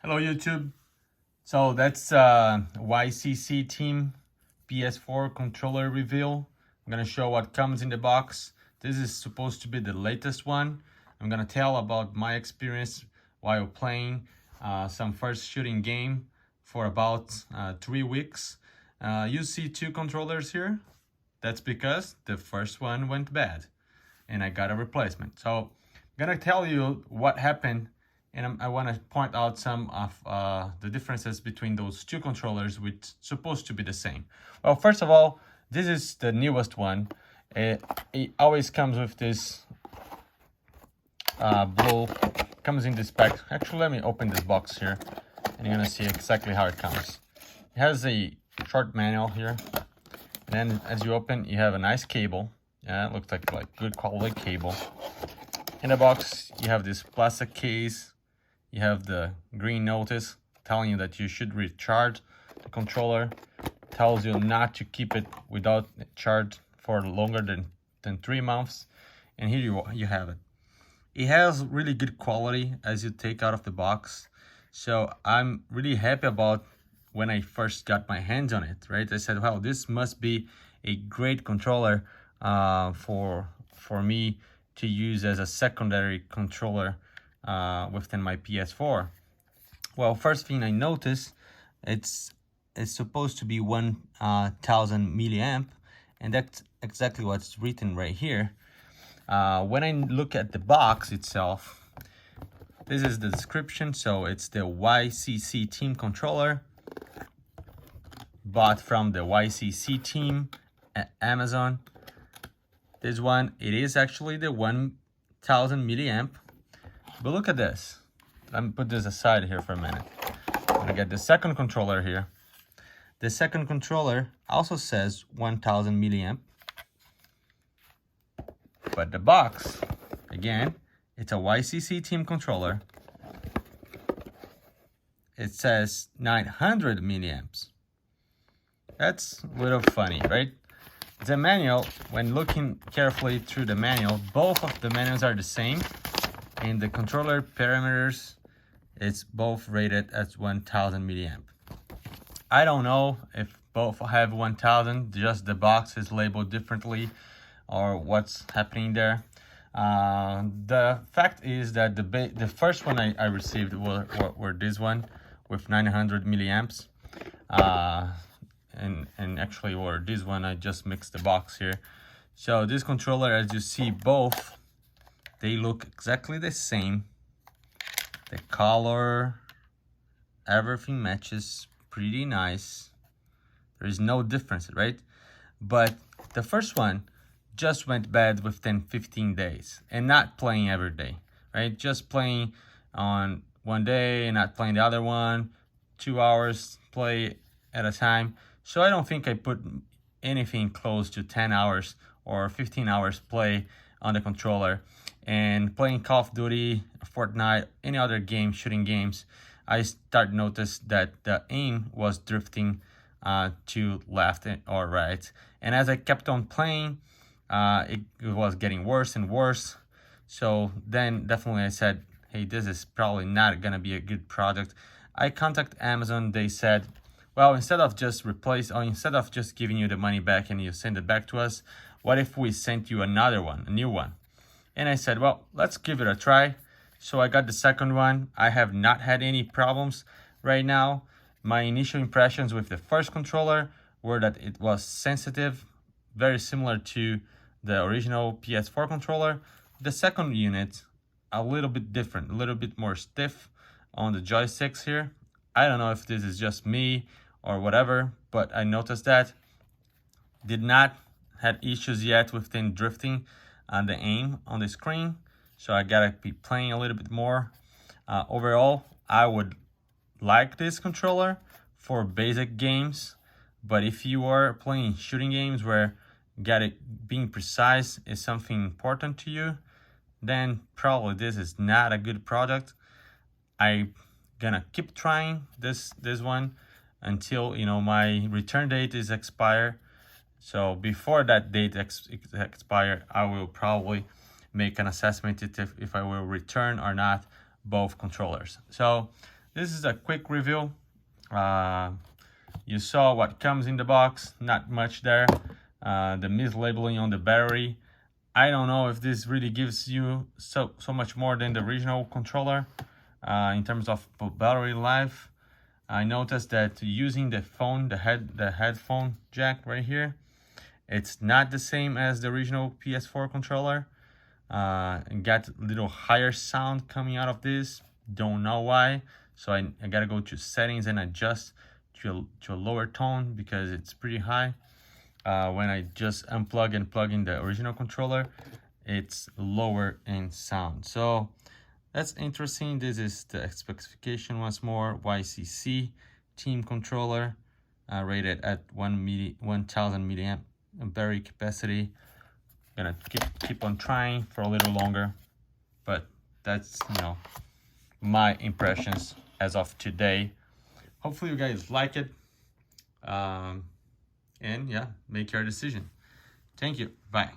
Hello YouTube. So that's YCCTEAM PS4 controller reveal. I'm gonna show what comes in the box. This is supposed to be the latest one. I'm gonna tell about my experience while playing some first shooting game for about 3 weeks. You see two controllers here. That's because the first one went bad and I got a replacement. So I'm gonna tell you what happened, and I want to point out some of the differences between those two controllers, which supposed to be the same. Well, first of all, this is the newest one. It always comes with this blue, comes in this pack. Actually, let me open this box here, and you're gonna see exactly how it comes. It has a short manual here, and then as you open, you have a nice cable. Yeah, it looks like good quality cable. In the box, you have this plastic case. You have the green notice telling you that you should recharge the controller. Tells you not to keep it without charge for longer than 3 months. And here you have it. It has really good quality as you take out of the box. So I'm really happy about when I first got my hands on it, right? I said, wow, this must be a great controller for me to use as a secondary controller within my PS4. Well, first thing I noticed, it's supposed to be 1000 milliamp, and that's exactly what's written right here. When I look at the box itself, this is the description. So it's the YCCTEAM controller, bought from the YCCTEAM at Amazon. This one, it is actually the 1000 milliamp. But look at this. Let me put this aside here for a minute. I'm gonna get the second controller here. The second controller also says 1000 milliamp. But the box, again, it's a YCCTEAM controller. It says 900 milliamps. That's a little funny, right? The manual, when looking carefully through the manual, both of the manuals are the same. And the controller parameters, it's both rated as 1000 milliamp. I don't know if both have 1000, just the box is labeled differently, or what's happening there. The fact is that the first one I received were this one with 900 milliamps. And actually, or this one, I just mixed the box here. So this controller, as you see, both, they look exactly the same. The color, everything matches pretty nice. There is no difference, right? But the first one just went bad within 15 days, and not playing every day, right? Just playing on one day and not playing the other one, 2 hours play at a time. So I don't think I put anything close to 10 hours or 15 hours play on the controller. And playing Call of Duty, Fortnite, any other game, shooting games, I start notice that the aim was drifting to left or right. And as I kept on playing, it was getting worse and worse. So then definitely I said, hey, this is probably not gonna be a good product. I contacted Amazon. They said, well, instead of just giving you the money back and you send it back to us, what if we sent you another one, a new one? And I said, well, let's give it a try. So I got the second one. I have not had any problems right now. My initial impressions with the first controller were that it was sensitive, very similar to the original PS4 controller. The second unit, a little bit different, a little bit more stiff on the joysticks here. I don't know if this is just me or whatever, but I noticed that. Did not had issues yet within drifting the aim on the screen, so I gotta be playing a little bit more. Overall, I would like this controller for basic games, but if you are playing shooting games where being precise is something important to you, then probably this is not a good product. I'm gonna keep trying this one until my return date is expire. So before that date expire, I will probably make an assessment if I will return or not both controllers. So this is a quick review. You saw what comes in the box, not much there. The mislabeling on the battery. I don't know if this really gives you so much more than the original controller in terms of battery life. I noticed that using the phone, the headphone jack right here, it's not the same as the original PS4 controller. And got a little higher sound coming out of this. Don't know why. So I gotta go to settings and adjust to a lower tone because it's pretty high. When I just unplug and plug in the original controller, it's lower in sound. So that's interesting. This is the specification once more. YCCTEAM Controller, rated at 1000 milliamp battery capacity. Gonna keep on trying for a little longer, but that's, you know, my impressions as of today. Hopefully you guys like it, and yeah, make your decision. Thank you. Bye.